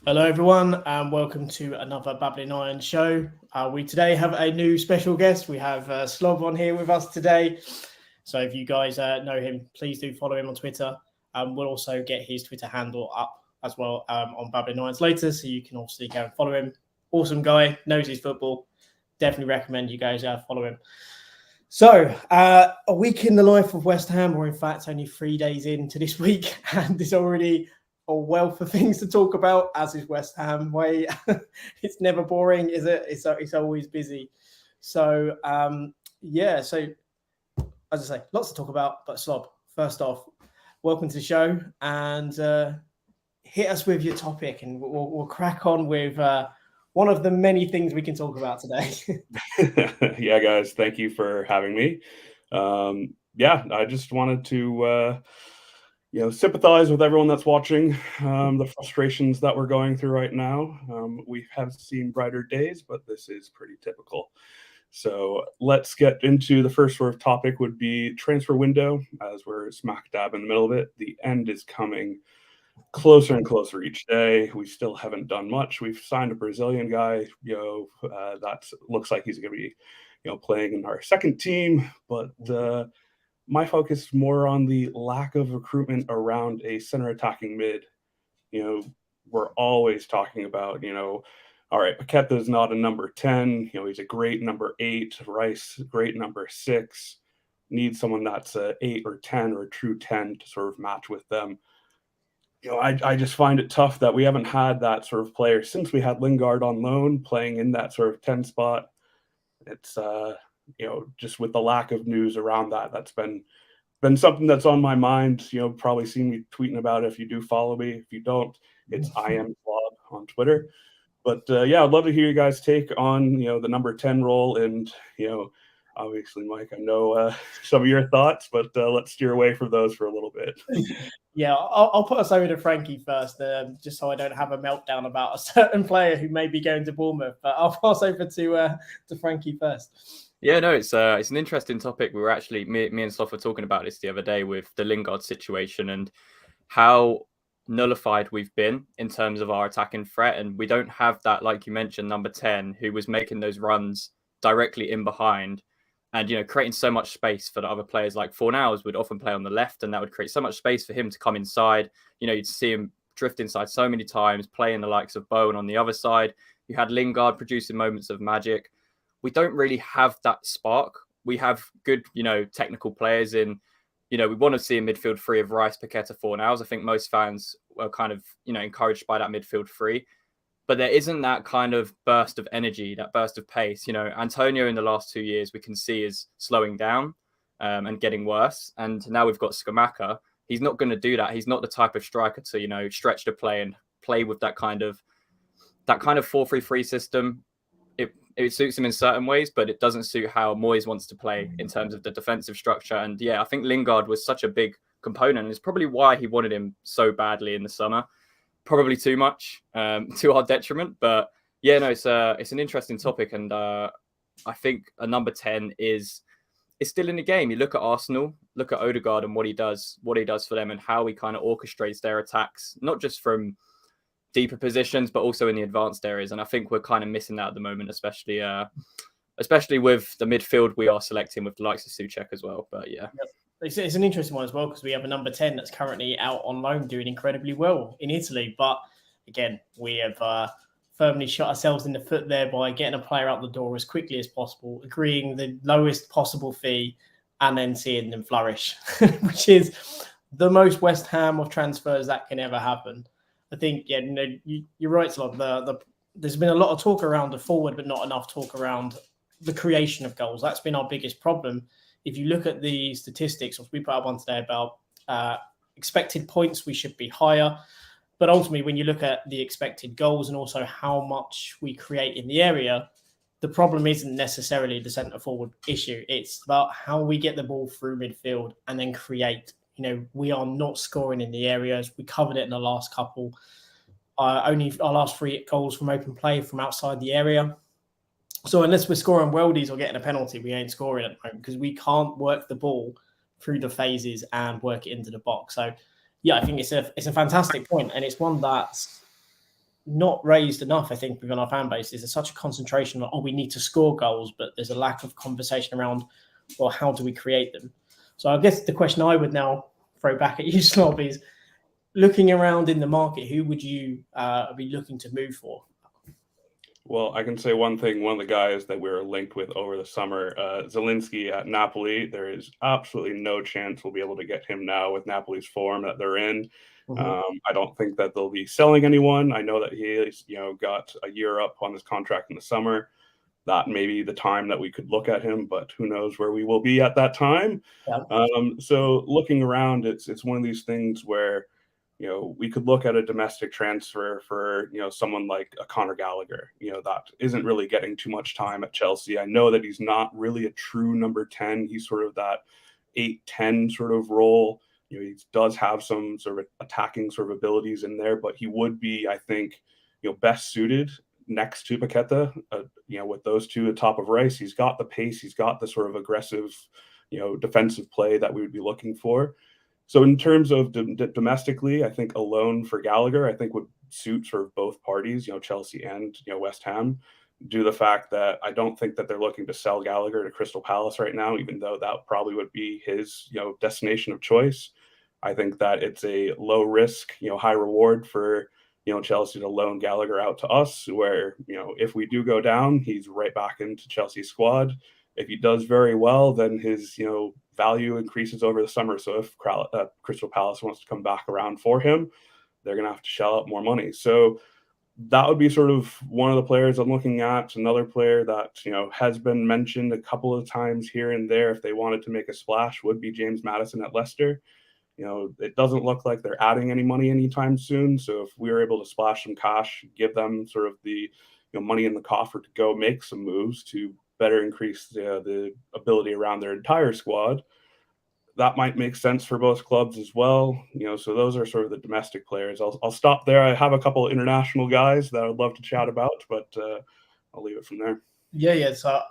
Hello, everyone, and welcome to another Babbling Iron show. We today have a new special guest. We have Slob on here with us today. So if you guys know him, please do follow him on Twitter. We'll also get his Twitter handle up as well on Babbling Irons later, so you can obviously go and follow him. Awesome guy, knows his football. Definitely recommend you guys follow him. So, a week in the life of West Ham, or in fact only 3 days into this week, and there's already a wealth of things to talk about, as is West Ham way. It's never boring, is it? It's always busy. So, so as I say, lots to talk about. But Slob, first off, welcome to the show, and hit us with your topic, and we'll crack on with one of the many things we can talk about today. Yeah, guys, thank you for having me. I just wanted to sympathize with everyone that's watching the frustrations that we're going through right now. We have seen brighter days, but this is pretty typical. So let's get into the first sort of topic would be transfer window, as we're smack dab in the middle of it. The end is coming closer and closer each day. We still haven't done much. We've signed a Brazilian guy, that looks like he's going to be, playing in our second team, but my focus is more on the lack of recruitment around a center attacking mid. We're always talking about, all right, Paqueta's not a number 10. He's a great number 8. Rice, great number 6. Need someone that's a 8 or 10 or a true 10 to sort of match with them. I just find it tough that we haven't had that sort of player since we had Lingard on loan playing in that sort of 10 spot. It's just with the lack of news around that, that's been something that's on my mind. Probably seen me tweeting about it if you do follow me. If you don't, it's I am Slob on Twitter. But I'd love to hear you guys take on the number 10 role, and obviously, Mike, I know some of your thoughts, but let's steer away from those for a little bit. Yeah, I'll put us over to Frankie first, just so I don't have a meltdown about a certain player who may be going to Bournemouth. But I'll pass over to Frankie first. Yeah, no, it's an interesting topic. We were actually me and Sloth were talking about this the other day with the Lingard situation and how nullified we've been in terms of our attacking threat, and we don't have that, like you mentioned, number 10 who was making those runs directly in behind and creating so much space for the other players. Like Fornals would often play on the left, and that would create so much space for him to come inside. You'd see him drift inside so many times, playing the likes of Bowen on the other side. You had Lingard producing moments of magic. We don't really have that spark. We have good, technical players in, we want to see a midfield three of Rice, Paqueta, Fornals. I think most fans were kind of, encouraged by that midfield three. But there isn't that kind of burst of energy, that burst of pace. Antonio in the last 2 years, we can see is slowing down and getting worse. And now we've got Scamacca. He's not going to do that. He's not the type of striker to, stretch the play and play with that kind of 4-3-3 system. It suits him in certain ways, but it doesn't suit how Moyes wants to play in terms of the defensive structure. And I think Lingard was such a big component, and it's probably why he wanted him so badly in the summer. Probably too much, to our detriment. But it's an interesting topic, and I think a number 10 is still in the game. You look at Arsenal, look at Odegaard and what he does for them, and how he kind of orchestrates their attacks, not just from deeper positions, but also in the advanced areas. And I think we're kind of missing that at the moment, especially with the midfield we are selecting with the likes of Souček as well. But yeah. It's an interesting one as well, because we have a number 10 that's currently out on loan doing incredibly well in Italy. But again, we have firmly shot ourselves in the foot there by getting a player out the door as quickly as possible, agreeing the lowest possible fee, and then seeing them flourish, which is the most West Ham of transfers that can ever happen. I think, you're right, Slob. There's been a lot of talk around the forward, but not enough talk around the creation of goals. That's been our biggest problem. If you look at the statistics, we put up one today about expected points, we should be higher. But ultimately, when you look at the expected goals and also how much we create in the area, the problem isn't necessarily the centre forward issue. It's about how we get the ball through midfield and then create. We are not scoring in the areas. We covered it in the last couple. Only our last 3 goals from open play from outside the area. So unless we're scoring worldies or getting a penalty, we ain't scoring at the moment, because we can't work the ball through the phases and work it into the box. So, I think it's a fantastic point, and it's one that not raised enough, I think, within our fan base. There's such a concentration on, we need to score goals, but there's a lack of conversation around, well, how do we create them? So I guess the question I would now throw back at you, Slob, is looking around in the market, who would you be looking to move for? Well, I can say one thing. One of the guys that we were linked with over the summer, Zielinski at Napoli, there is absolutely no chance we'll be able to get him now with Napoli's form that they're in. I don't think that they'll be selling anyone. I know that he's, got a year up on his contract in the summer. That may be the time that we could look at him, but who knows where we will be at that time. Yeah. So looking around, it's one of these things where, we could look at a domestic transfer for, someone like a Conor Gallagher, that isn't really getting too much time at Chelsea. I know that he's not really a true number 10. He's sort of that 8-10 sort of role. He does have some sort of attacking sort of abilities in there, but he would be, I think, best suited next to Paqueta, with those two at top of Rice. He's got the pace. He's got the sort of aggressive, defensive play that we would be looking for. So in terms of domestically, I think a loan for Gallagher, I think would suit sort of both parties, Chelsea and, West Ham, due to the fact that I don't think that they're looking to sell Gallagher to Crystal Palace right now, even though that probably would be his, destination of choice. I think that it's a low risk, high reward for, Chelsea to loan Gallagher out to us, where, if we do go down, he's right back into Chelsea's squad. If he does very well, then his, value increases over the summer. So if Crystal Palace wants to come back around for him, they're going to have to shell out more money. So that would be sort of one of the players I'm looking at. Another player that, has been mentioned a couple of times here and there, if they wanted to make a splash, would be James Maddison at Leicester. It doesn't look like they're adding any money anytime soon. So if we were able to splash some cash, give them sort of the money in the coffer to go make some moves to better increase the ability around their entire squad, that might make sense for both clubs as well. So those are sort of the domestic players. I'll stop there. I have a couple of international guys that I'd love to chat about, but I'll leave it from there. Yeah. So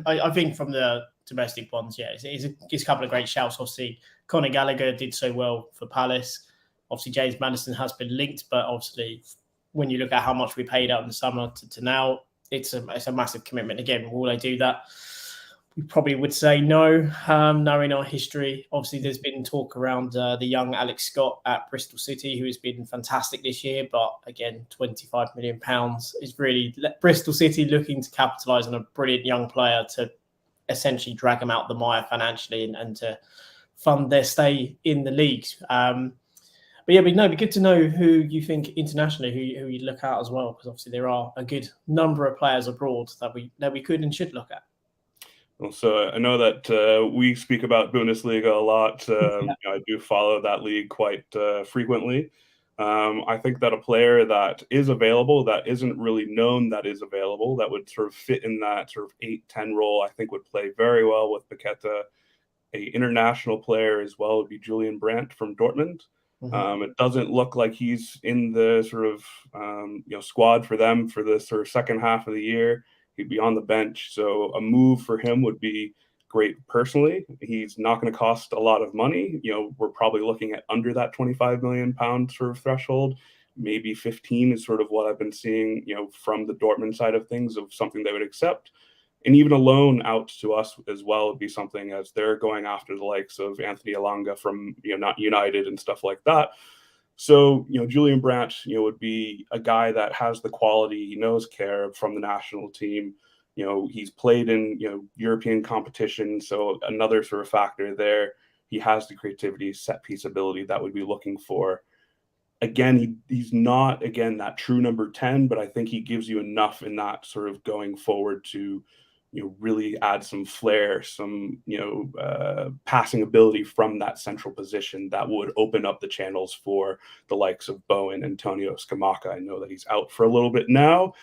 I think from the domestic ones, it's a couple of great shouts. Obviously, Conor Gallagher did so well for Palace. Obviously, James Maddison has been linked, but obviously, when you look at how much we paid out in the summer to now, it's a massive commitment. Again, will they do that? We probably would say no, knowing our history. Obviously, there's been talk around the young Alex Scott at Bristol City, who has been fantastic this year. But again, £25 million is really Bristol City looking to capitalise on a brilliant young player to essentially drag them out the mire financially and to fund their stay in the leagues. But it'd be good to know who you think internationally, who you look at as well, because obviously there are a good number of players abroad that we could and should look at. Well, so I know that we speak about Bundesliga a lot. I do follow that league quite frequently. I think that a player that is available, that isn't really known that is available, that would sort of fit in that sort of 8-10 role, I think would play very well with Paqueta. A international player as well would be Julian Brandt from Dortmund. It doesn't look like he's in the sort of squad for them for the sort of second half of the year. He'd be on the bench. So a move for him would be great personally. He's not going to cost a lot of money. We're probably looking at under that £25 million sort of threshold. Maybe 15 is sort of what I've been seeing, from the Dortmund side of things, of something they would accept. And even a loan out to us as well would be something, as they're going after the likes of Anthony Elanga from, not United and stuff like that. So, Julian Brandt, would be a guy that has the quality. He knows care from the national team. He's played in, European competition. So another sort of factor there. He has the creativity, set piece ability that we'd be looking for. Again, he's not, that true number 10, but I think he gives you enough in that sort of going forward to, really add some flair, some, passing ability from that central position that would open up the channels for the likes of Bowen, Antonio Scamacca. I know that he's out for a little bit now.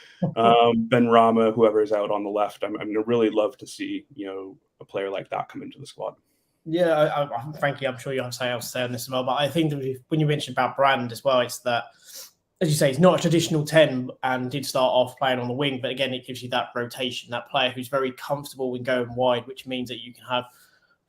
Ben Rama, whoever is out on the left. I'm going to really love to see, a player like that come into the squad. Yeah, frankly, I'm sure you have something else to say on this as well. But I think that when you mentioned about Brand as well, it's that, as you say, he's not a traditional 10 and did start off playing on the wing. But again, it gives you that rotation, that player who's very comfortable in going wide, which means that you can have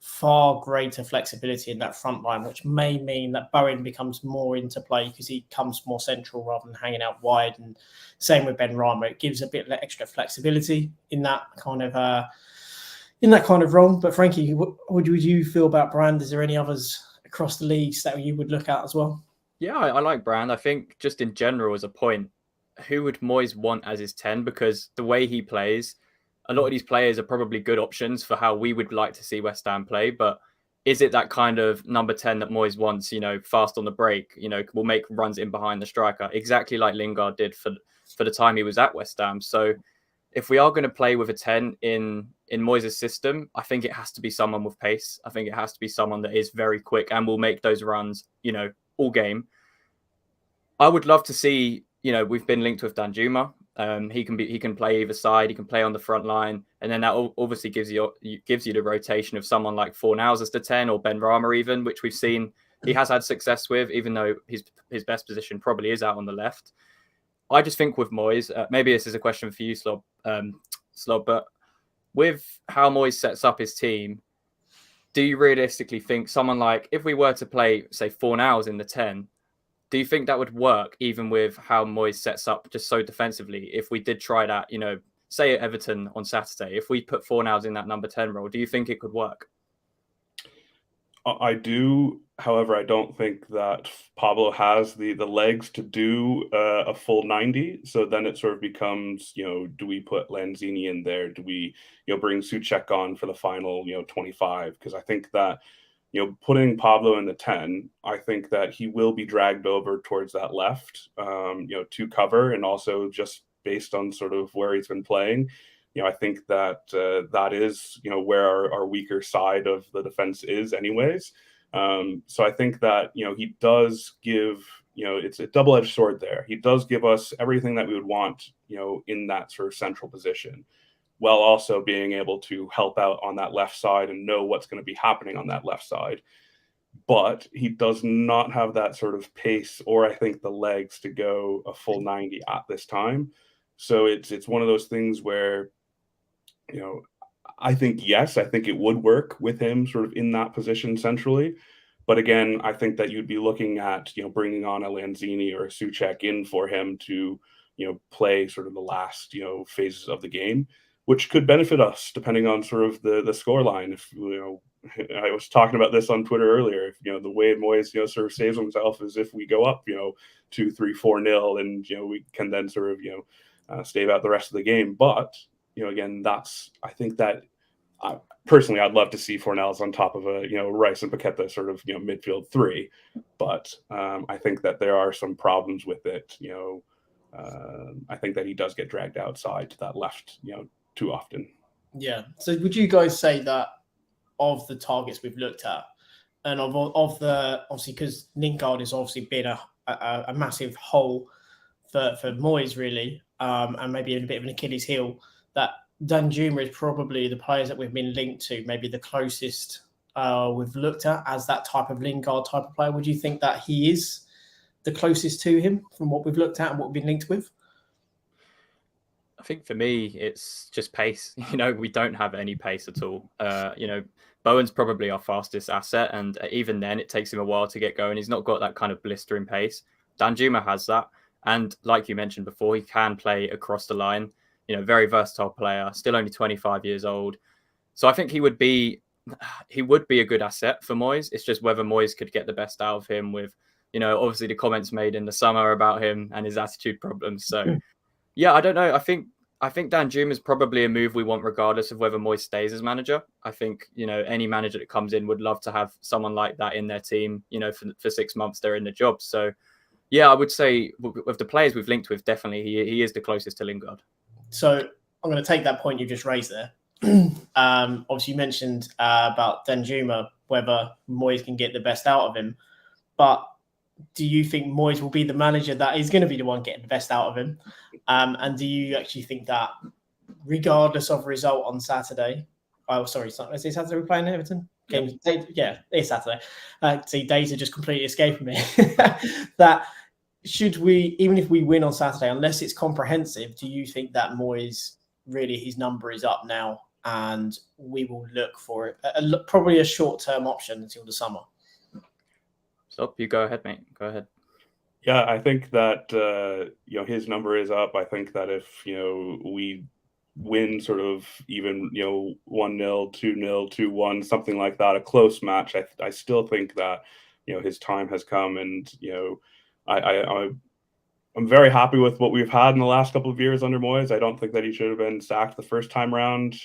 far greater flexibility in that front line, which may mean that Bowen becomes more into play because he comes more central rather than hanging out wide. And same with Ben Rama, it gives a bit of extra flexibility in that kind of role. But Frankie, what would you feel about Brand? Is there any others across the leagues that you would look at as well? Yeah, I like Brand. I think just in general as a point, who would Moyes want as his 10? Because the way he plays, a lot of these players are probably good options for how we would like to see West Ham play. But is it that kind of number 10 that Moyes wants, fast on the break, will make runs in behind the striker, exactly like Lingard did for the time he was at West Ham. So if we are going to play with a 10 in Moyes' system, I think it has to be someone with pace. I think it has to be someone that is very quick and will make those runs, all game. I would love to see, we've been linked with Danjuma. He can play either side. He can play on the front line, and then that obviously gives you the rotation of someone like Fornals as the 10 or Ben Rama even, which we've seen he has had success with, even though his best position probably is out on the left. I just think with Moyes, maybe this is a question for you, Slob, but with how Moyes sets up his team, do you realistically think someone like, if we were to play, say, Fornals in the 10, do you think that would work even with how Moyes sets up just so defensively? If we did try that, say at Everton on Saturday, if we put Fornals in that number 10 role, do you think it could work? I do. However, I don't think that Pablo has the legs to do a full 90. So then it sort of becomes, do we put Lanzini in there? Do we, bring Souček on for the final, 25? Because I think that, putting Pablo in the 10, I think that he will be dragged over towards that left, to cover, and also just based on sort of where he's been playing. I think that that is, where our weaker side of the defense is anyways. So I think that, he does give, it's a double-edged sword there. He does give us everything that we would want, in that sort of central position, while also being able to help out on that left side and know what's going to be happening on that left side. But he does not have that sort of pace, or I think the legs to go a full 90 at this time. So it's one of those things where, I think, yes, I think it would work with him sort of in that position centrally. But again, I think that you'd be looking at, bringing on a Lanzini or a Souček in for him to, play sort of the last, phases of the game, which could benefit us depending on sort of the scoreline. If, I was talking about this on Twitter earlier, if, the way Moyes, sort of saves himself is if we go up, 2, 3, 4-0, and, we can then sort of, stave out the rest of the game. But, again, I think that personally, I'd love to see Fornals on top of a, Rice and Paqueta sort of, midfield 3. But I think that there are some problems with it. I think that he does get dragged outside to that left, too often. Yeah. So would you guys say that of the targets we've looked at, and of the, obviously, because Lingard has obviously been a massive hole for Moyes, really, and maybe a bit of an Achilles heel, that Danjuma is probably the players that we've been linked to, maybe the closest we've looked at as that type of Lingard type of player. Would you think that he is the closest to him from what we've looked at and what we've been linked with? I think for me, it's just pace. We don't have any pace at all. Bowen's probably our fastest asset, and even then it takes him a while to get going. He's not got that kind of blistering pace. Danjuma has that. And like you mentioned before, he can play across the line. Very versatile player, still only 25 years old. So I think he would be a good asset for Moyes. It's just whether Moyes could get the best out of him with, obviously the comments made in the summer about him and his attitude problems. So yeah, I don't know. I think Danjuma is probably a move we want regardless of whether Moyes stays as manager. I think, any manager that comes in would love to have someone like that in their team, for 6 months they're in the job. So yeah, I would say of the players we've linked with, definitely he is the closest to Lingard. So I'm going to take that point you just raised there. Obviously, you mentioned about Danjuma, whether Moyes can get the best out of him. But do you think Moyes will be the manager that is going to be the one getting the best out of him? And do you actually think that, regardless of result on Saturday, is it Saturday we're playing Everton? Yeah, it's Saturday. See, days are just completely escaping me. That should we, even if we win on Saturday, unless it's comprehensive, do you think that Moyes, really his number is up now and we will look for probably a short-term option until the summer. So you go ahead, mate. Go ahead. Yeah, I think that his number is up. I think that if we win sort of even 1-0, 2-0, 2-1, something like that, a close match, I still think that his time has come, and I'm very happy with what we've had in the last couple of years under Moyes. I don't think that he should have been sacked the first time round.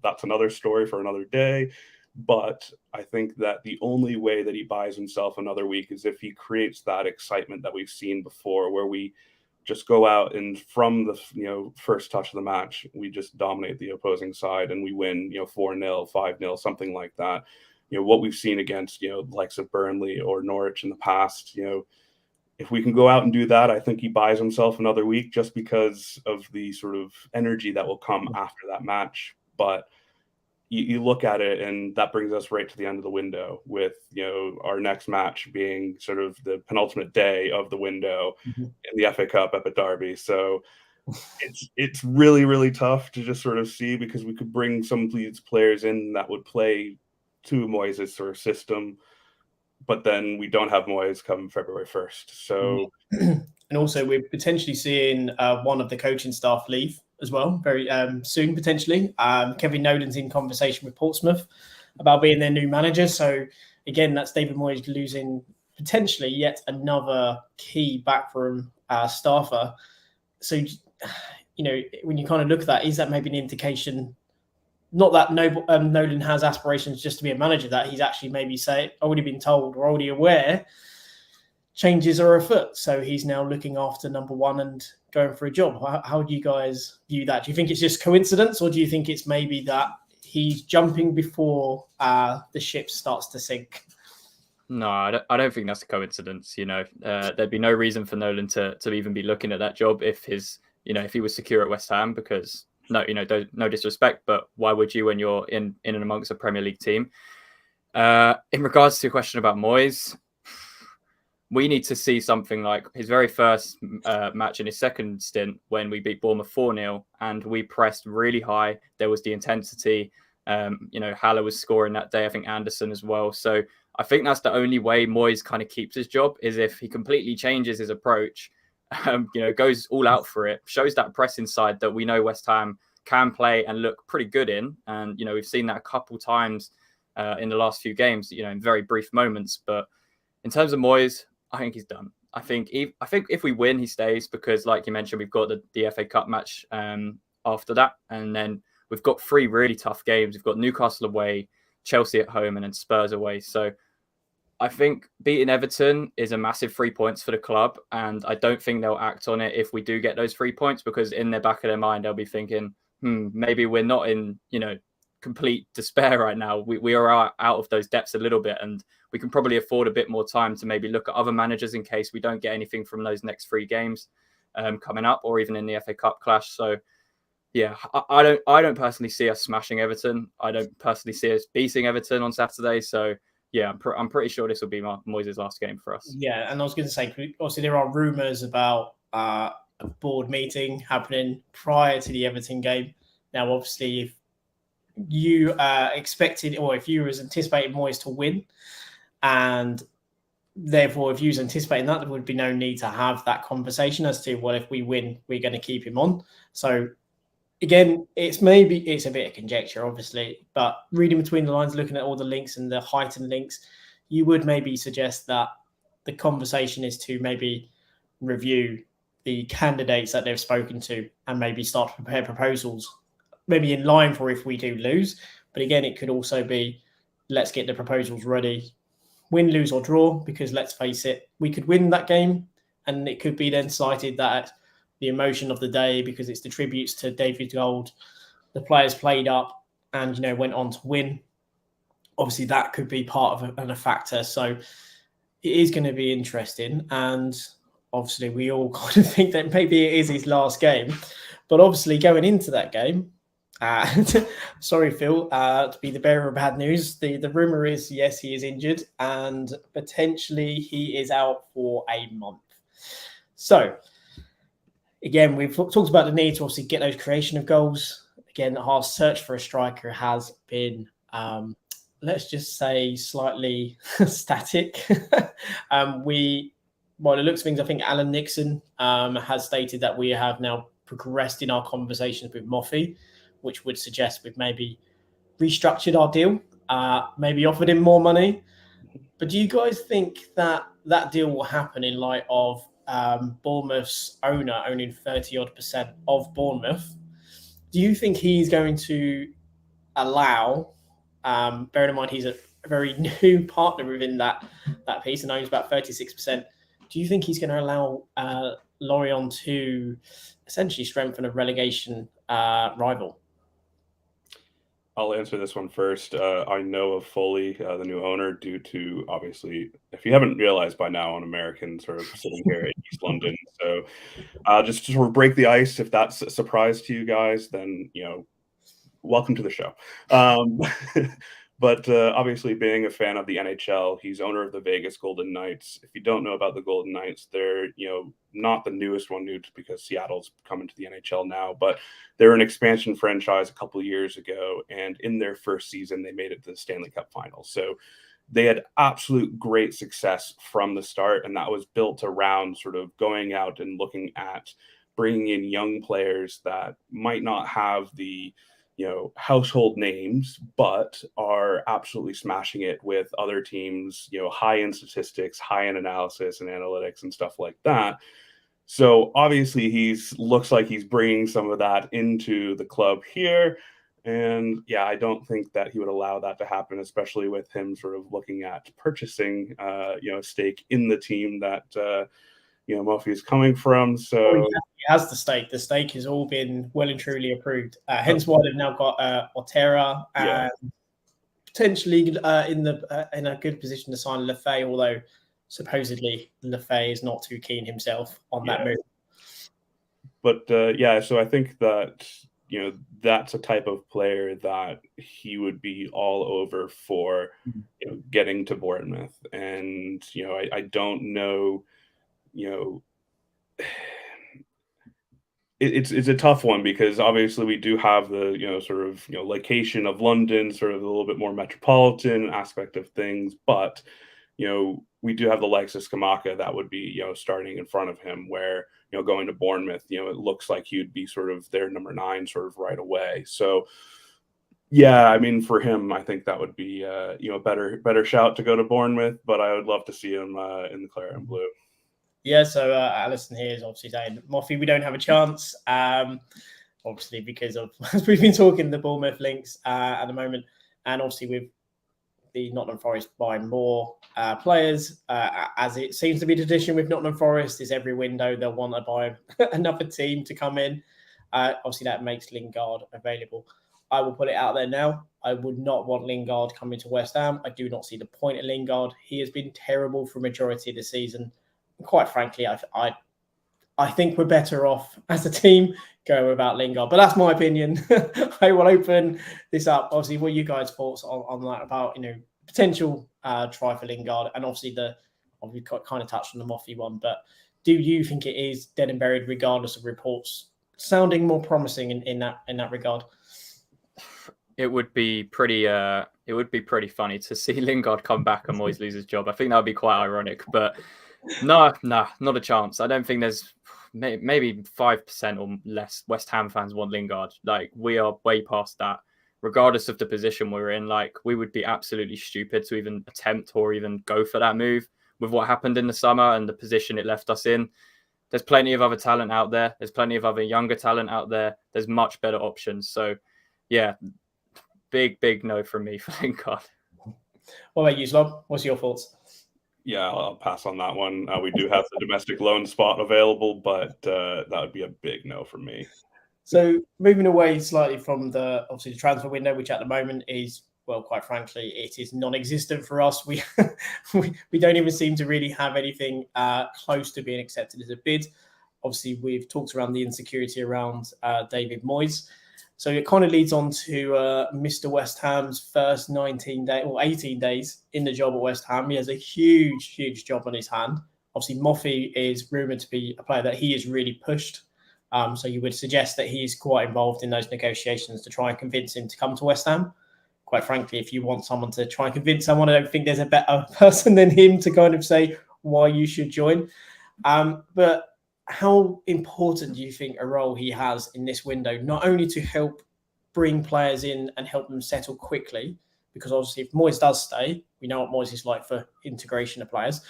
That's another story for another day. But I think that the only way that he buys himself another week is if he creates that excitement that we've seen before, where we just go out and from the first touch of the match, we just dominate the opposing side and we win 4-0, 5-0, something like that. What we've seen against the likes of Burnley or Norwich in the past, if we can go out and do that, I think he buys himself another week just because of the sort of energy that will come after that match. But you look at it, and that brings us right to the end of the window with our next match being sort of the penultimate day of the window in the FA Cup up at Derby. So it's really, really tough to just sort of see, because we could bring some of these players in that would play to Moyes' sort of system, but then we don't have Moyes come February 1st. So, and also we're potentially seeing one of the coaching staff leave as well very soon, potentially. Kevin Nolan's in conversation with Portsmouth about being their new manager. So again, that's David Moyes losing potentially yet another key backroom staffer. So, when you kind of look at that, is that maybe an indication? Not that Nolan has aspirations just to be a manager, that he's actually maybe already been told or already aware changes are afoot. So he's now looking after number one and going for a job. How do you guys view that? Do you think it's just coincidence, or do you think it's maybe that he's jumping before the ship starts to sink? No, I don't think that's a coincidence. There'd be no reason for Nolan to even be looking at that job if if he was secure at West Ham, because no disrespect, but why would you when you're in and amongst a Premier League team? In regards to your question about Moyes, we need to see something like his very first match in his second stint when we beat Bournemouth 4-0 and we pressed really high. There was the intensity. Haller was scoring that day. I think Anderson as well. So I think that's the only way Moyes kind of keeps his job, is if he completely changes his approach, goes all out for it, shows that pressing side that we know West Ham can play and look pretty good in. And, we've seen that a couple times in the last few games, in very brief moments. But in terms of Moyes, I think he's done. I think if we win, he stays, because like you mentioned, we've got the FA Cup match after that. And then we've got 3 really tough games. We've got Newcastle away, Chelsea at home, and then Spurs away. So I think beating Everton is a massive 3 points for the club, and I don't think they'll act on it if we do get those 3 points, because in the back of their mind, they'll be thinking, maybe we're not in, complete despair right now. We are out of those depths a little bit, and we can probably afford a bit more time to maybe look at other managers in case we don't get anything from those next 3 games coming up, or even in the FA Cup clash. So yeah, I don't personally see us smashing Everton. I don't personally see us beating Everton on Saturday. So yeah, I'm pretty sure this will be Moyes' last game for us. Yeah, and I was going to say, obviously there are rumours about a board meeting happening prior to the Everton game. Now, obviously, if you expected, or if you was anticipating Moyes to win, and therefore if you was anticipating that, there would be no need to have that conversation as to, well, if we win, we're going to keep him on. So again, it's a bit of conjecture, obviously, but reading between the lines, looking at all the links and the heightened links, you would maybe suggest that the conversation is to maybe review the candidates that they've spoken to and maybe start to prepare proposals, maybe in line for if we do lose. But again, it could also be, let's get the proposals ready, win, lose or draw, because let's face it, we could win that game and it could be then cited that the emotion of the day, because it's the tributes to David Gold, the players played up and went on to win. Obviously, that could be part of a factor. So it is going to be interesting, and obviously, we all kind of think that maybe it is his last game. But obviously, going into that game, sorry, Phil, to be the bearer of bad news, the rumor is yes, he is injured, and potentially he is out for a month. So again, we've talked about the need to obviously get those creation of goals. again, our search for a striker has been, let's just say, slightly static. By the looks of things, I think Alan Nixon has stated that we have now progressed in our conversations with Moffey, which would suggest we've maybe restructured our deal, maybe offered him more money. But do you guys think that that deal will happen in light of Bournemouth's owner owning 30-odd% of Bournemouth? Do you think he's going to allow, bearing in mind he's a very new partner within that piece and owns about 36%, do you think he's going to allow Lorient to essentially strengthen a relegation rival? I'll answer this one first. I know of Foley, the new owner, due to, obviously, if you haven't realized by now, an American sort of sitting here in East London. So just to sort of break the ice, if that's a surprise to you guys, then, welcome to the show. But obviously, being a fan of the NHL, he's owner of the Vegas Golden Knights. If you don't know about the Golden Knights, they're not the newest one, new because Seattle's coming to the NHL now, but they're an expansion franchise a couple of years ago, and in their first season, they made it to the Stanley Cup Finals. So they had absolute great success from the start, and that was built around sort of going out and looking at bringing in young players that might not have the household names, but are absolutely smashing it with other teams, high in statistics, high in analysis and analytics and stuff like that. So obviously looks like he's bringing some of that into the club here. And yeah, I don't think that he would allow that to happen, especially with him sort of looking at purchasing, a stake in the team that, Moffey is coming from. So he has the stake. The stake has all been well and truly approved. Hence why they've now got Otera and potentially in a good position to sign Lefay, although supposedly Lefay is not too keen himself on that move. But so I think that that's a type of player that he would be all over for getting to Bournemouth. And I don't know. It's a tough one because obviously we do have the sort of location of London, sort of a little bit more metropolitan aspect of things, but we do have the likes of Skamaka that would be starting in front of him, where going to Bournemouth, it looks like he'd be sort of their number 9 sort of right away. So yeah, I mean, for him, I think that would be a better shout to go to Bournemouth, but I would love to see him in the claret and blue. Yeah, so Alison here is obviously saying, Moffey, we don't have a chance, obviously because of, as we've been talking, the Bournemouth links at the moment, and obviously with the Nottingham Forest buying more players, as it seems to be tradition with Nottingham Forest, is every window they'll want to buy another team to come in. Obviously, that makes Lingard available. I will put it out there now. I would not want Lingard coming to West Ham. I do not see the point of Lingard. He has been terrible for a majority of the season. Quite frankly, I think we're better off as a team going without Lingard. But that's my opinion. I will open this up. Obviously, what are you guys' thoughts on that about potential try for Lingard? And obviously we've kind of touched on the Moffey one, but do you think it is dead and buried regardless of reports sounding more promising in that regard? It would be pretty pretty funny to see Lingard come back and Moyes lose his job. I think that would be quite ironic, but no, not a chance. I don't think there's maybe 5% or less West Ham fans want Lingard. Like, we are way past that. Regardless of the position we're in, like, we would be absolutely stupid to even attempt or even go for that move with what happened in the summer and the position it left us in. There's plenty of other talent out there. There's plenty of other younger talent out there. There's much better options. So, yeah, big no from me for Lingard. What about you, Slob? What's your thoughts? Yeah, I'll pass on that one. We do have the domestic loan spot available, but that would be a big no from me. So moving away slightly from the transfer window, which at the moment is, well, quite frankly, it is non-existent for us. We don't even seem to really have anything close to being accepted as a bid. Obviously, we've talked around the insecurity around David Moyes. So it kind of leads on to Mr. West Ham's first 18 days in the job at West Ham. He has a huge job on his hand. Obviously, Moffey is rumoured to be a player that he has really pushed So you would suggest that he's quite involved in those negotiations to try and convince him to come to West Ham. Quite frankly, if you want someone to try and convince someone, I don't think there's a better person than him to kind of say why you should join. But how important do you think a role he has in this window, not only to help bring players in and help them settle quickly, because obviously if Moyes does stay, we know what Moyes is like for integration of players.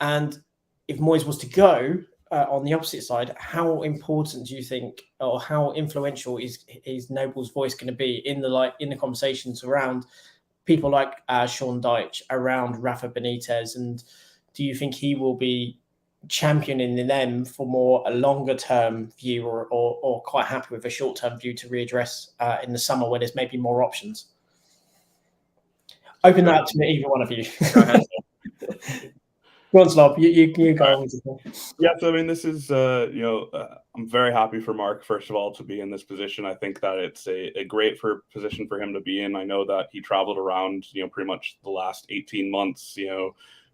And if Moyes was to go on the opposite side, how important do you think, or how influential is Noble's voice going to be in the conversations around people like Sean Dyche, around Rafa Benitez, and do you think he will be championing them for more a longer term view, or quite happy with a short term view to readdress in the summer where there's maybe more options? Open that up to me, either one of you. Go ahead. Go on, Slob. You go. Yeah, so I mean, this is I'm very happy for Mark, first of all, to be in this position. I think that it's a great position for him to be in. I know that he traveled around, pretty much the last 18 months,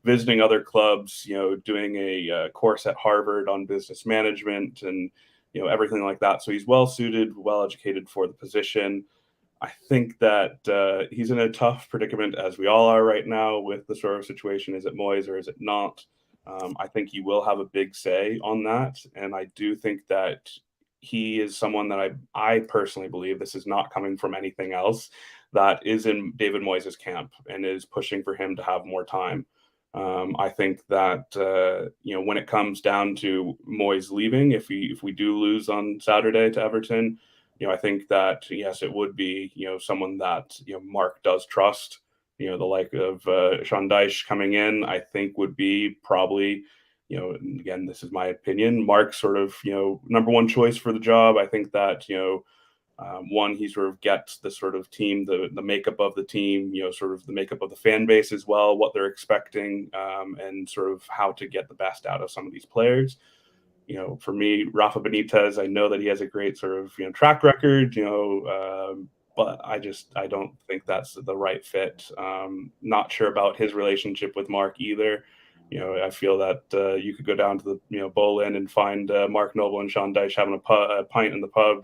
visiting other clubs, doing a course at Harvard on business management and, everything like that. So he's well suited, well educated for the position. I think that he's in a tough predicament, as we all are right now, with the sort of situation. Is it Moyes or is it not? I think he will have a big say on that. And I do think that he is someone that I personally believe, this is not coming from anything else, that is in David Moyes' camp and is pushing for him to have more time. I think that, when it comes down to Moyes leaving, if we do lose on Saturday to Everton, I think that, yes, it would be, someone that, Mark does trust. The like of Sean Dyche coming in, I think would be probably, again, this is my opinion, Mark's sort of, number one choice for the job. I think that, one, he sort of gets the sort of team, the makeup of the team, sort of the makeup of the fan base as well, what they're expecting, and sort of how to get the best out of some of these players. For me, Rafa Benitez, I know that he has a great sort of, track record, but I don't think that's the right fit. Not sure about his relationship with Mark either. I feel that you could go down to the, Bowl Inn and find Mark Noble and Sean Dyche having a pint in the pub,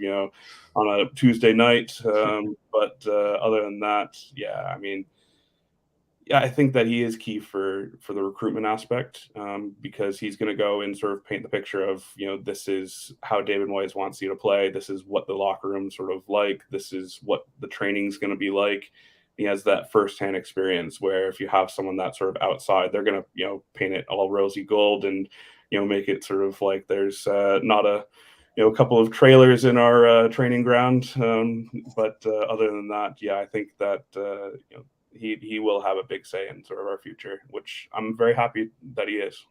on a Tuesday night. But other than that, yeah, I mean, yeah, I think that he is key for the recruitment aspect, because he's going to go and sort of paint the picture of, this is how David Moyes wants you to play. This is what the locker room sort of like. This is what the training's going to be like. He has that firsthand experience where if you have someone that's sort of outside, they're going to, paint it all rosy gold and, make it sort of like there's not a couple of trailers in our training ground. But other than that, yeah, I think that, he will have a big say in sort of our future, which I'm very happy that he is.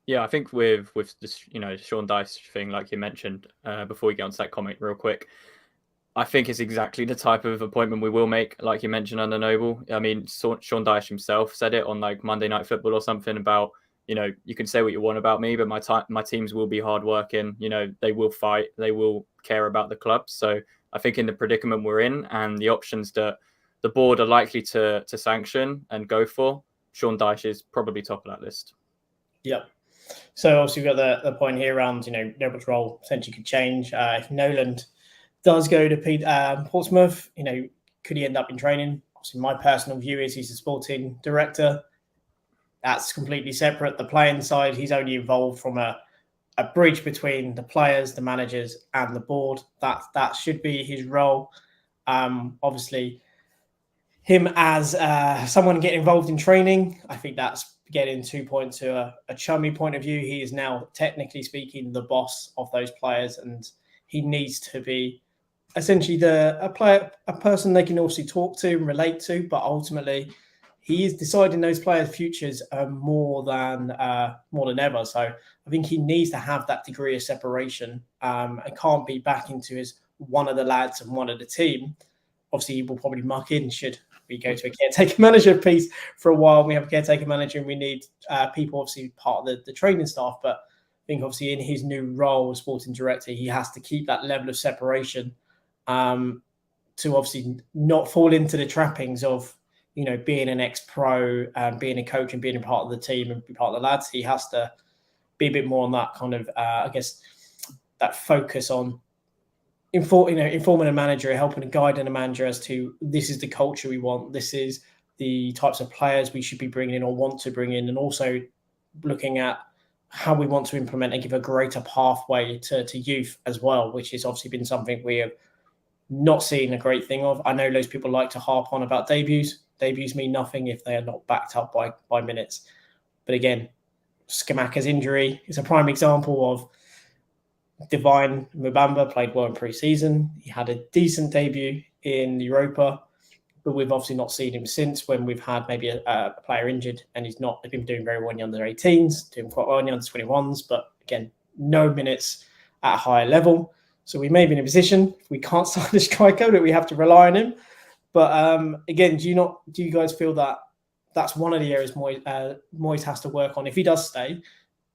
Yeah, I think with this, Sean Dyche thing, like you mentioned, before we get on to that comment real quick, I think it's exactly the type of appointment we will make, like you mentioned, under Noble. I mean, Sean Dyche himself said it on like Monday Night Football or something about, you can say what you want about me, but my teams will be hardworking. They will fight. They will care about the club. So I think in the predicament we're in and the options that the board are likely to sanction and go for, Sean Dyche is probably top of that list. Yeah. So obviously we've got the point here around, Noble's role potentially could change. If Noland does go to Portsmouth, could he end up in training? Obviously my personal view is he's a sporting director. That's completely separate. The playing side, he's only involved from a bridge between the players, the managers, and the board. That should be his role. Obviously, him as someone getting involved in training, I think that's getting 2 points to a chummy point of view. He is now, technically speaking, the boss of those players, and he needs to be essentially a person they can obviously talk to and relate to, but ultimately he is deciding those players' futures more than ever. So I think he needs to have that degree of separation and can't be back into his one of the lads and one of the team. Obviously, he will probably muck in should we go to a caretaker manager piece for a while. We have a caretaker manager and we need people, obviously, part of the training staff. But I think, obviously, in his new role as sporting director, he has to keep that level of separation to obviously not fall into the trappings of, being an ex-pro, being a coach and being a part of the team and be part of the lads. He has to be a bit more on that kind of, I guess, that focus on informing a manager, helping and guiding a manager as to this is the culture we want, this is the types of players we should be bringing in or want to bring in, and also looking at how we want to implement and give a greater pathway to youth as well, which has obviously been something we have not seen a great thing of. I know those people like to harp on about debuts. Debuts mean nothing if they are not backed up by minutes. But again, Skamaka's injury is a prime example of Divine Mubamba played well in pre-season. He had a decent debut in Europa, but we've obviously not seen him since when we've had maybe a player injured, and he's been doing very well in the under-18s, doing quite well in the under-21s, but again, no minutes at a higher level. So we may be in a position, if we can't sign the striker, that we have to rely on him. But again, do you guys feel that that's one of the areas Moyes has to work on if he does stay,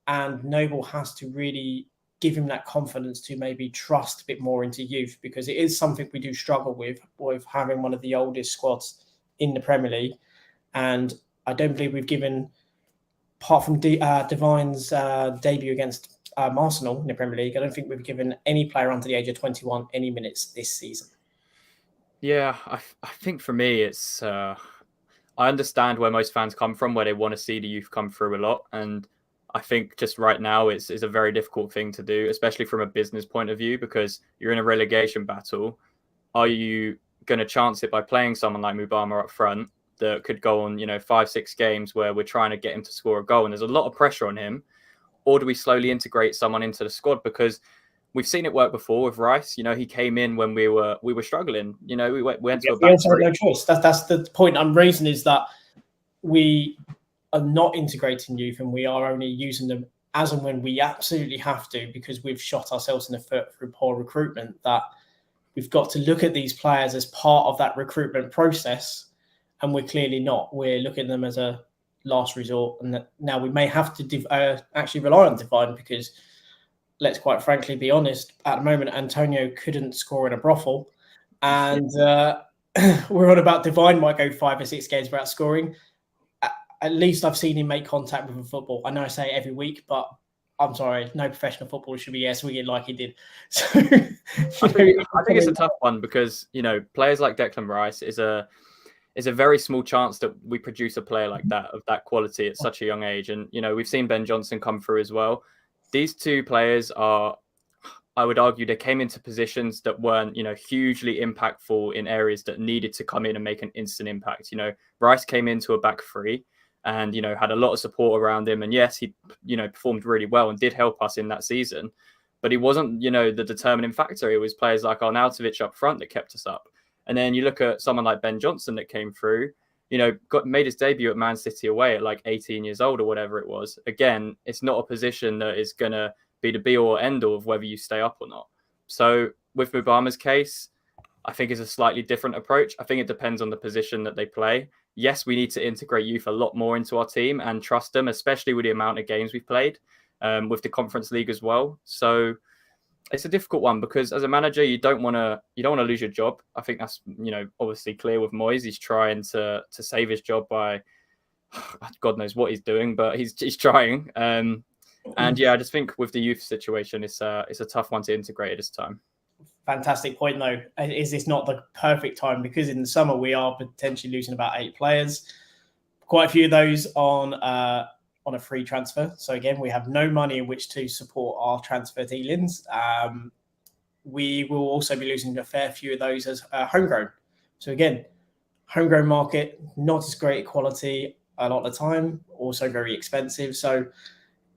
and Noble has to really give him that confidence to maybe trust a bit more into youth, because it is something we do struggle with having one of the oldest squads in the Premier League. And I don't believe we've given, apart from Divine's debut against Arsenal in the Premier League, I don't think we've given any player under the age of 21 any minutes this season. Yeah, I think for me, it's I understand where most fans come from, where they want to see the youth come through a lot. And I think just right now it's a very difficult thing to do, especially from a business point of view, because you're in a relegation battle. Are you going to chance it by playing someone like Mubama up front that could go on, 5-6 games where we're trying to get him to score a goal and there's a lot of pressure on him? Or do we slowly integrate someone into the squad? Because we've seen it work before with Rice. He came in when we were struggling. We went to a back three. No choice. That's the point I'm raising, is that we are not integrating youth, and we are only using them as and when we absolutely have to, because we've shot ourselves in the foot through poor recruitment. That we've got to look at these players as part of that recruitment process, and we're clearly not. We're looking at them as a last resort, and that now we may have to actually rely on Divine, because let's quite frankly be honest, at the moment Antonio couldn't score in a brothel, and we're on about Divine might go 5 or 6 games without scoring. At least I've seen him make contact with a football. I know I say it every week, but I'm sorry, no professional footballer should be swinging like he did. So, I think it's a tough one, because players like Declan Rice is a very small chance that we produce a player like that, of that quality, at such a young age. And we've seen Ben Johnson come through as well. These two players are, I would argue, they came into positions that weren't hugely impactful in areas that needed to come in and make an instant impact. Rice came into a back three and had a lot of support around him, and yes, he performed really well and did help us in that season, but he wasn't the determining factor. It was players like Arnautovic up front that kept us up. And then you look at someone like Ben Johnson that came through, made his debut at Man City away at like 18 years old or whatever it was. Again, it's not a position that is going to be the be all or end all of whether you stay up or not. So with Mubama's case, I think it's a slightly different approach. I think it depends on the position that they play. Yes, we need to integrate youth a lot more into our team and trust them, especially with the amount of games we've played, with the Conference League as well. So it's a difficult one, because as a manager, you don't want to lose your job. I think that's obviously clear with Moyes. He's trying to save his job by God knows what he's doing, but he's trying. And yeah, I just think with the youth situation, it's a tough one to integrate at this time. Fantastic point, though. Is this not the perfect time? Because in the summer we are potentially losing about 8 players. Quite a few of those on a free transfer. So again, we have no money in which to support our transfer dealings. We will also be losing a fair few of those as homegrown. So again, homegrown market, not as great quality a lot of the time, also very expensive. So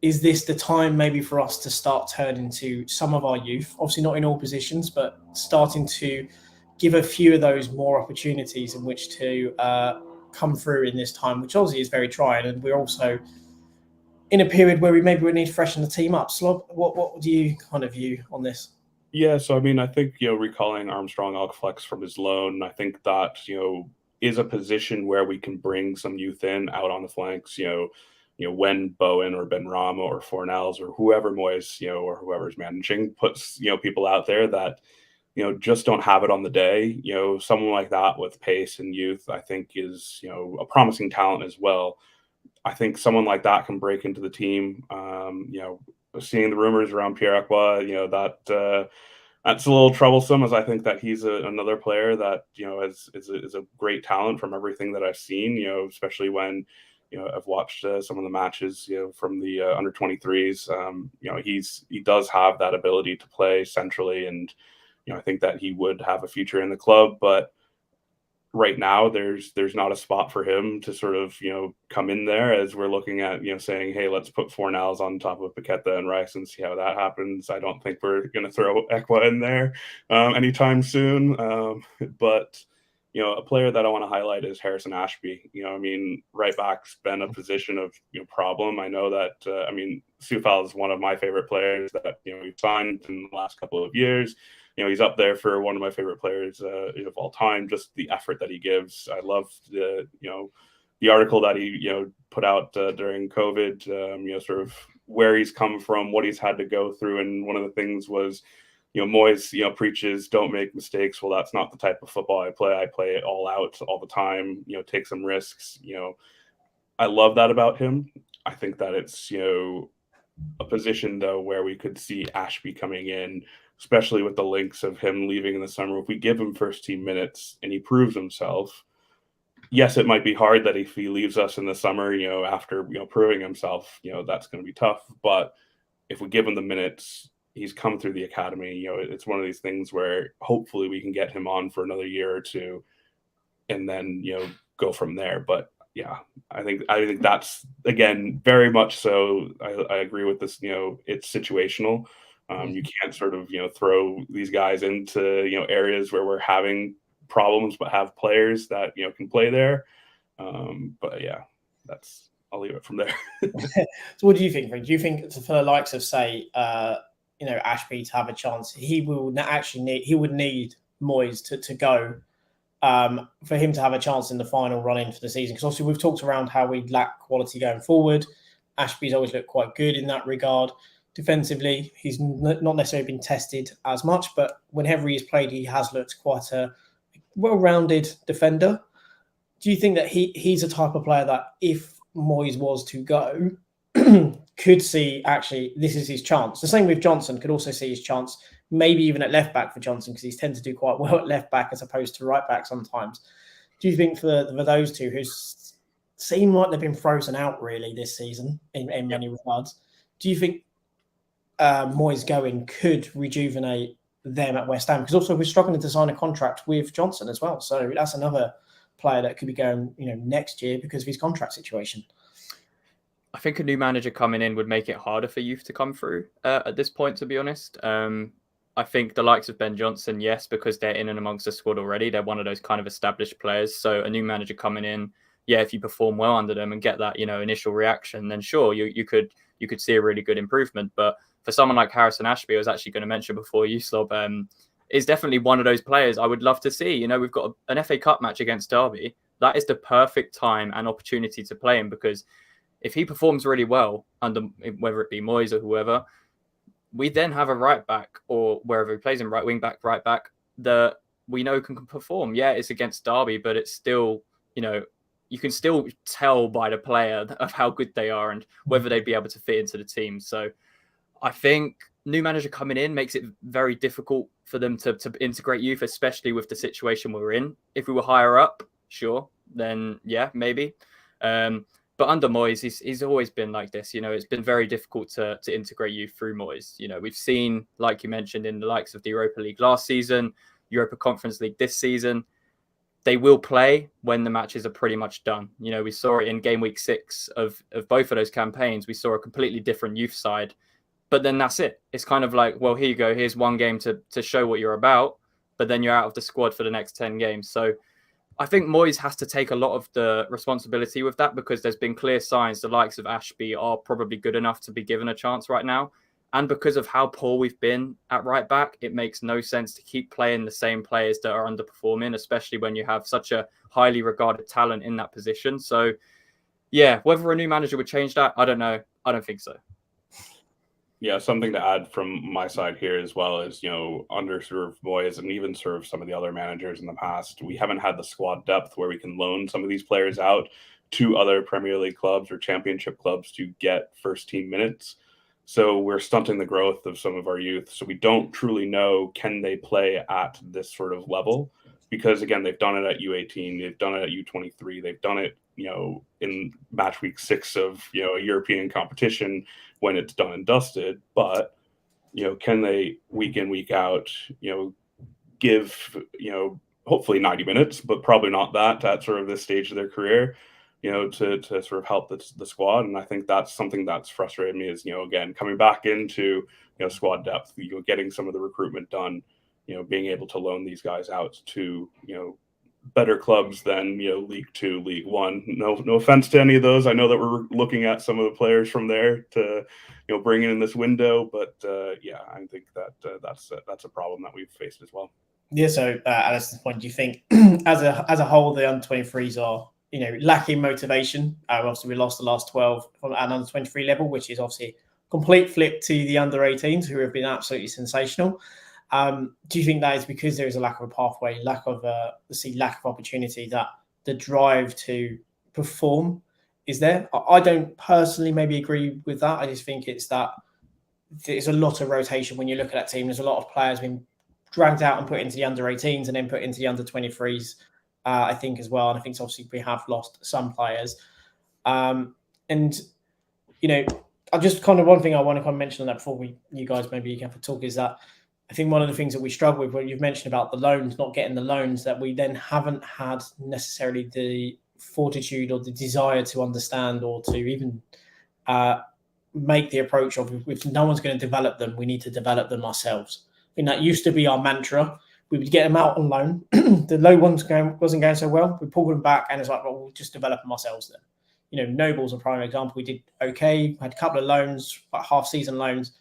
is this the time maybe for us to start turning to some of our youth? Obviously not in all positions, but starting to give a few of those more opportunities in which to come through in this time, which obviously is very trying. And we're also in a period where we need to freshen the team up. Slob, what do you kind of view on this? Yeah, so I mean, I think recalling Armstrong Ogflex from his loan, I think that is a position where we can bring some youth in out on the flanks. When Bowen or Benrahma or Fornells or whoever Moyes or whoever's managing puts people out there that just don't have it on the day. Someone like that with pace and youth, I think, is a promising talent as well. I think someone like that can break into the team. Seeing the rumors around Pierre Ekwa, that's a little troublesome, as I think that he's another player that is a great talent from everything that I've seen. Especially when I've watched some of the matches from the under 23s. He does have that ability to play centrally, and I think that he would have a future in the club, but right now there's not a spot for him to sort of come in there, as we're looking at saying, hey, let's put Fornals on top of Paqueta and Rice and see how that happens. I don't think we're going to throw Ekwa in there anytime soon, but a player that I want to highlight is Harrison Ashby. Right back's been a position of problem. I know that Soufal is one of my favorite players that we've signed in the last couple of years. He's up there for one of my favorite players of all time. Just the effort that he gives. I love the article that he put out during COVID. Sort of where he's come from, what he's had to go through, and one of the things was, Moyes preaches don't make mistakes. Well, that's not the type of football I play. I play it all out all the time. Take some risks. I love that about him. I think that it's a position though where we could see Ashby coming in, especially with the links of him leaving in the summer. If we give him first team minutes and he proves himself, yes, it might be hard that if he leaves us in the summer, after proving himself, that's going to be tough. But if we give him the minutes, he's come through the academy. It's one of these things where hopefully we can get him on for another year or two, and then go from there. But yeah, I think that's, again, very much so. I agree with this. It's situational. You can't sort of throw these guys into areas where we're having problems, but have players that can play there. But yeah, I'll leave it from there. So what do you think, Frank? Do you think for the likes of, say, Ashby to have a chance, he would need Moyes to go for him to have a chance in the final run-in for the season? Because obviously we've talked around how we lack quality going forward. Ashby's always looked quite good in that regard. Defensively, he's not necessarily been tested as much, but whenever he's played, he has looked quite a well-rounded defender. Do you think that he's a type of player that if Moyes was to go, could see actually this is his chance? The same with Johnson, could also see his chance, maybe even at left back for Johnson, because he's tend to do quite well at left back as opposed to right back sometimes. Do you think for those two who seem like they've been frozen out really this season in many regards, do you think Moyes going could rejuvenate them at West Ham? Because also we're struggling to sign a contract with Johnson as well, so that's another player that could be going next year because of his contract situation. I think a new manager coming in would make it harder for youth to come through at this point, to be honest. I think the likes of Ben Johnson, yes, because they're in and amongst the squad already. They're one of those kind of established players. So a new manager coming in, yeah, if you perform well under them and get that initial reaction, then sure, you could see a really good improvement. But for someone like Harrison Ashby, I was actually going to mention before you, Slob, is definitely one of those players I would love to see. We've got an FA Cup match against Derby. That is the perfect time and opportunity to play him, because if he performs really well under, whether it be Moyes or whoever, we then have a right back, or wherever he plays him, right wing back, right back, that we know can perform. Yeah, it's against Derby, but it's still, you can still tell by the player of how good they are and whether they'd be able to fit into the team. So I think new manager coming in makes it very difficult for them to integrate youth, especially with the situation we're in. If we were higher up, sure, then yeah, maybe. But under Moyes, he's always been like this. It's been very difficult to integrate youth through Moyes. We've seen, like you mentioned, in the likes of the Europa League last season, Europa Conference League this season, they will play when the matches are pretty much done. We saw it in game week 6 of both of those campaigns. We saw a completely different youth side. But then that's it. It's kind of like, well, here you go. Here's one game to show what you're about, but then you're out of the squad for the next 10 games. So I think Moyes has to take a lot of the responsibility with that, because there's been clear signs the likes of Ashby are probably good enough to be given a chance right now. And because of how poor we've been at right back, it makes no sense to keep playing the same players that are underperforming, especially when you have such a highly regarded talent in that position. So yeah, whether a new manager would change that, I don't know. I don't think so. Yeah, something to add from my side here as well is, under sort of Moyes and even sort of some of the other managers in the past, we haven't had the squad depth where we can loan some of these players out to other Premier League clubs or Championship clubs to get first team minutes. So we're stunting the growth of some of our youth. So we don't truly know, can they play at this sort of level? Because again, they've done it at U18, they've done it at U23, they've done it, in match week 6 of, a European competition when it's done and dusted. But, can they week in, week out, give, hopefully 90 minutes, but probably not that at sort of this stage of their career, to sort of help the squad. And I think that's something that's frustrated me is, again, coming back into, squad depth, getting some of the recruitment done, being able to loan these guys out to, better clubs than, League Two, League One. No offense to any of those. I know that we're looking at some of the players from there to, bring in this window, but yeah, I think that that's a problem that we've faced as well. Yeah. So, Alison's point, do you think as a whole, the under-23s are, lacking motivation? Obviously, we lost the last 12 from an under-23 level, which is obviously a complete flip to the under-18s, who have been absolutely sensational. Do you think that is because there is a lack of a pathway, lack of opportunity, that the drive to perform is there? I don't personally maybe agree with that. I just think it's that there's a lot of rotation when you look at that team. There's a lot of players being dragged out and put into the under-18s and then put into the under-23s, I think, as well. And I think obviously we have lost some players. And, I just kind of one thing I want to kind of mention on that before you guys maybe can have a talk is that I think one of the things that we struggle with, when you've mentioned about the loans, not getting the loans, that we then haven't had necessarily the fortitude or the desire to understand or to even make the approach of, if no one's going to develop them, we need to develop them ourselves. I think that used to be our mantra. We would get them out on loan. The low ones wasn't going so well. We pulled them back, and it's like, well, we'll just develop them ourselves then. Noble's a prime example. We did okay. Had a couple of loans, like half-season loans.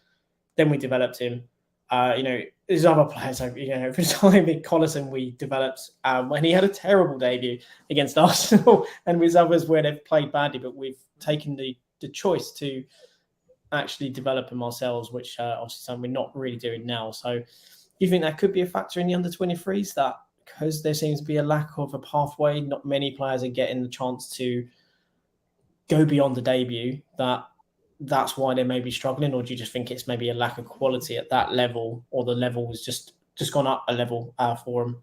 Then we developed him. There's other players. For example, Collison we developed when he had a terrible debut against Arsenal, and with others where they've played badly, but we've taken the choice to actually develop them ourselves, which obviously something we're not really doing now. So, do you think that could be a factor in the under-23s, that because there seems to be a lack of a pathway, not many players are getting the chance to go beyond the debut, that's why they may be struggling? Or do you just think it's maybe a lack of quality at that level, or the level was just gone up a level for them?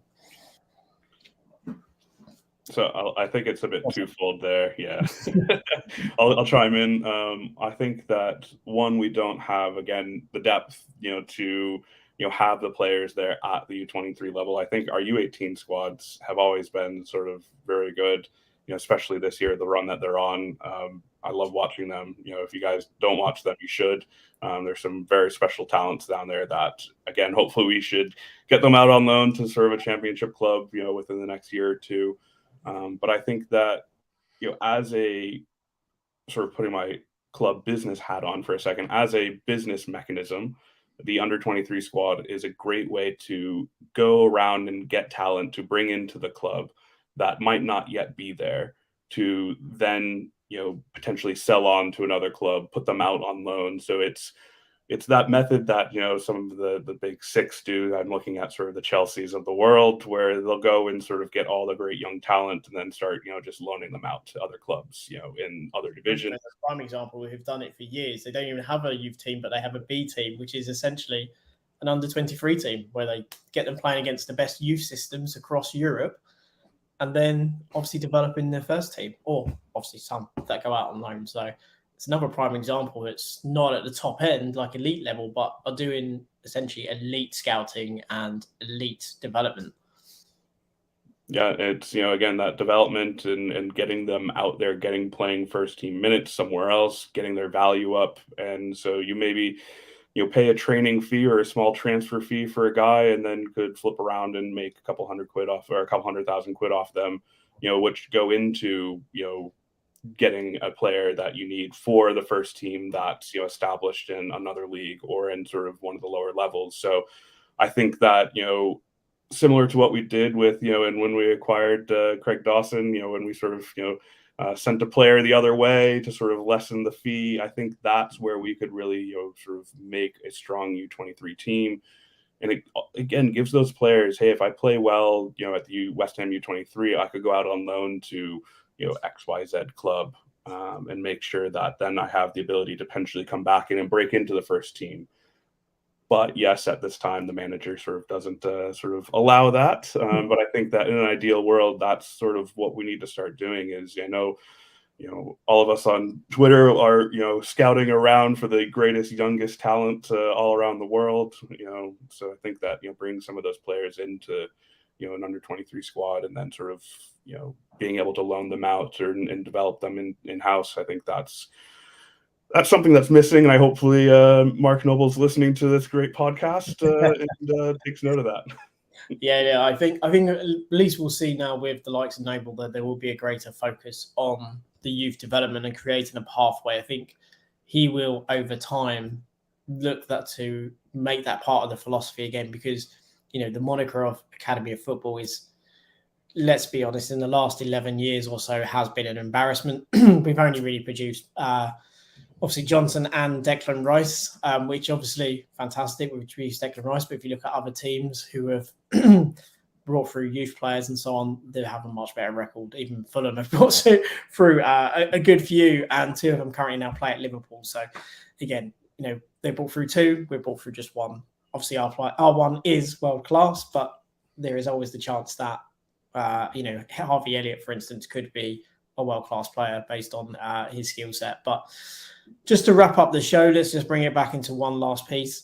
So I think it's a bit twofold there. Yeah, I'll chime in. I think that one, we don't have, again, the depth, to have the players there at the U23 level. I think our U18 squads have always been sort of very good, especially this year, the run that they're on. I love watching them. If you guys don't watch them, you should. There's some very special talents down there that, again, hopefully we should get them out on loan to serve a championship club, within the next year or two. But I think that, as a sort of putting my club business hat on for a second, as a business mechanism, the under-23 squad is a great way to go around and get talent to bring into the club that might not yet be there, to then, potentially sell on to another club, put them out on loan. So it's that method that, some of the big six do. I'm looking at sort of the Chelseas of the world, where they'll go and sort of get all the great young talent and then start, just loaning them out to other clubs, in other divisions. That's a prime example. Who've done it for years. They don't even have a youth team, but they have a B team, which is essentially an under-23 team, where they get them playing against the best youth systems across Europe, and then obviously developing their first team, or obviously some that go out on loan. So it's another prime example. It's not at the top end, like elite level, but are doing essentially elite scouting and elite development. Yeah, it's, again, that development and getting them out there, playing first team minutes somewhere else, getting their value up. And so you maybe, pay a training fee or a small transfer fee for a guy, and then could flip around and make a couple $100,000 off them, which go into, getting a player that you need for the first team that's, established in another league or in sort of one of the lower levels. So I think that, similar to what we did with, and when we acquired Craig Dawson, when we sort of, sent a player the other way to sort of lessen the fee, I think that's where we could really, sort of make a strong U23 team. And it, again, gives those players, hey, if I play well, at the West Ham U23, I could go out on loan to, XYZ club, and make sure that then I have the ability to potentially come back in and break into the first team. But yes, at this time, the manager sort of doesn't sort of allow that. But I think that in an ideal world, that's sort of what we need to start doing. Is all of us on Twitter are scouting around for the greatest, youngest talent all around the world. So I think that bringing some of those players into an under 23 squad, and then sort of being able to loan them out and develop them in house. I think that's something that's missing, and I hopefully Mark Noble's listening to this great podcast and takes note of that. Yeah, I think at least we'll see now with the likes of Noble that there will be a greater focus on the youth development and creating a pathway. I think he will over time look to make that part of the philosophy again, because the moniker of Academy of Football is, let's be honest, in the last 11 years or so has been an embarrassment. We've only really produced obviously Johnson and Declan Rice, which obviously fantastic. We've produced Declan Rice, but if you look at other teams who have brought through youth players and so on, they have a much better record. Even Fulham have brought through a good few, and two of them currently now play at Liverpool. So again, they brought through two, we brought through just one. Obviously, our one is world class, but there is always the chance that Harvey Elliott, for instance, could be a world class player based on his skill set. But just to wrap up the show, let's just bring it back into one last piece.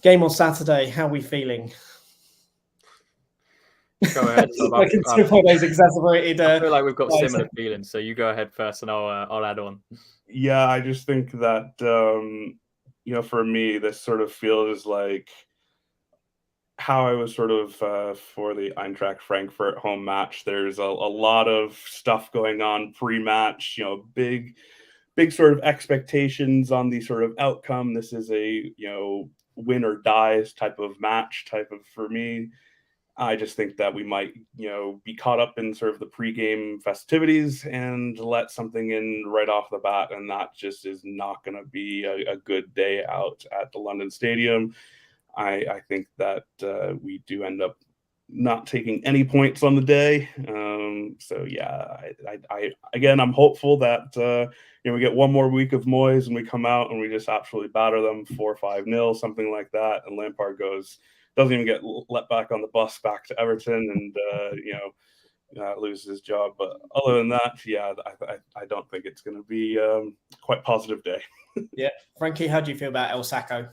Game on Saturday, how are we feeling? Go ahead. I can see one of those exasperated. I feel like we've got similar feelings, so you go ahead first, and I'll add on. Yeah, I just think that for me, this sort of feels like how I was sort of for the Eintracht Frankfurt home match. There's a lot of stuff going on pre-match. Big sort of expectations on the sort of outcome. This is a win or dies type of match for me. I just think that we might, be caught up in sort of the pregame festivities and let something in right off the bat, and that just is not going to be a good day out at the London Stadium. I think that we do end up not taking any points on the day. So yeah, I'm hopeful that we get one more week of Moyes and we come out and we just absolutely batter them 4-5-0, something like that, and Lampard doesn't even get let back on the bus back to Everton and loses his job. But other than that, yeah, I don't think it's going to be quite positive day. Yeah, Frankie, how do you feel about El Sacco?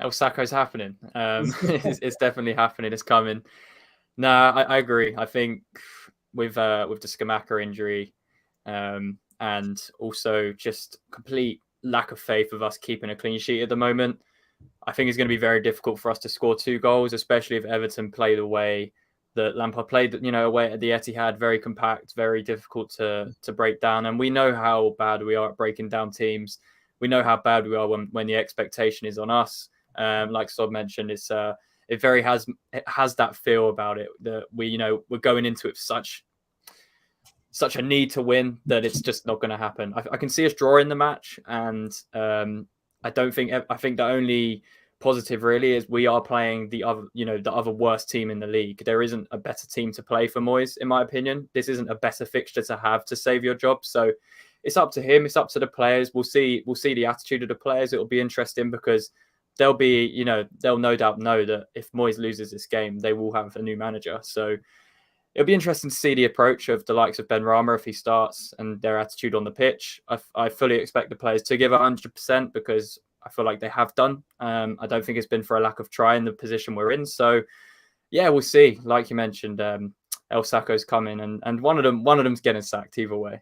El Sacco's happening. It's definitely happening. It's coming. No, I agree. I think with the Scamacca injury, and also just complete lack of faith of us keeping a clean sheet at the moment, I think it's going to be very difficult for us to score 2 goals, especially if Everton play the way that Lampard played, away at the Etihad, very compact, very difficult to break down. And we know how bad we are at breaking down teams. We know how bad we are when the expectation is on us. Like Sob mentioned, it has that feel about it that we're going into it with such a need to win that it's just not going to happen. I can see us drawing the match, and I think the only positive really is we are playing the other worst team in the league. There isn't a better team to play for Moyes, in my opinion. This isn't a better fixture to have to save your job. So it's up to him. It's up to the players. We'll see the attitude of the players. It'll be interesting because they'll no doubt know that if Moyes loses this game, they will have a new manager. So it'll be interesting to see the approach of the likes of Ben Rama if he starts and their attitude on the pitch. I fully expect the players to give 100% because I feel like they have done. I don't think it's been for a lack of try in the position we're in. So yeah, we'll see. Like you mentioned, El Sacco's coming, and one of them's getting sacked either way.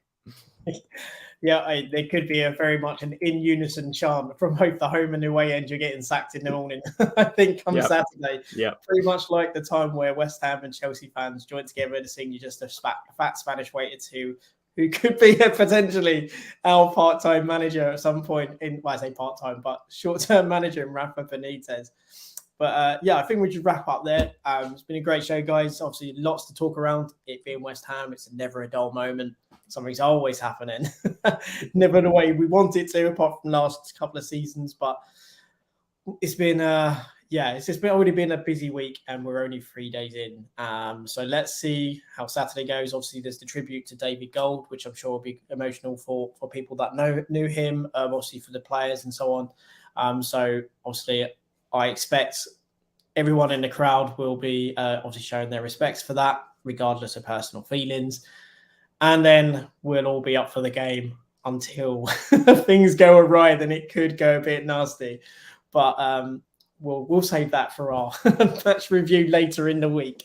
Yeah, there could be a very much an in unison chant from both the home and away end. You're getting sacked in the morning. I think come Saturday. Yeah, pretty much like the time where West Ham and Chelsea fans joined together to sing "You Just a Fat Spanish Waiter" who could be potentially our part-time manager at some point I say part-time, but short-term manager in Rafa Benitez. But I think we should wrap up there. It's been a great show, guys. Obviously, lots to talk around. It being West Ham, it's never a dull moment. Something's always happening. Never the way we want it to, apart from the last couple of seasons. But it's been, yeah, it's just already been a busy week and we're only 3 days in. So let's see how Saturday goes. Obviously, there's the tribute to David Gold, which I'm sure will be emotional for people that knew him, obviously for the players and so on. So obviously, I expect everyone in the crowd will be obviously showing their respects for that, regardless of personal feelings. And then we'll all be up for the game until things go awry, then it could go a bit nasty. But we'll save that for our match review later in the week.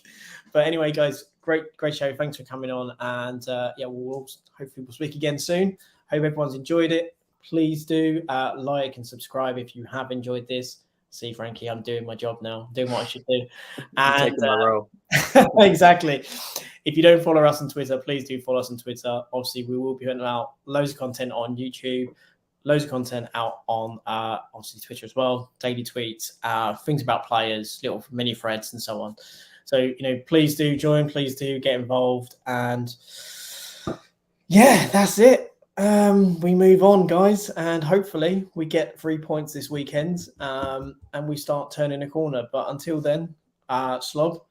But anyway, guys, great show. Thanks for coming on. And hopefully we'll speak again soon. Hope everyone's enjoyed it. Please do like and subscribe if you have enjoyed this. See, Frankie, I'm doing my job now. I'm doing what I should do. And taking my role. Exactly. If you don't follow us on Twitter, please do follow us on Twitter. Obviously, we will be putting out loads of content on YouTube, loads of content out on obviously Twitter as well, daily tweets, things about players, little mini threads and so on. So, please do join, please do get involved. And yeah, that's it. We move on, guys, and hopefully we get 3 points this weekend and we start turning a corner. But until then, Slob,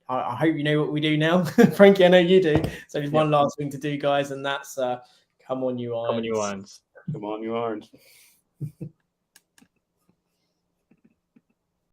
I hope you know what we do now. Frankie, I know you do. So there's one last thing to do, guys, and that's come on, you Irons. Come on, you Irons. Come on, you Irons.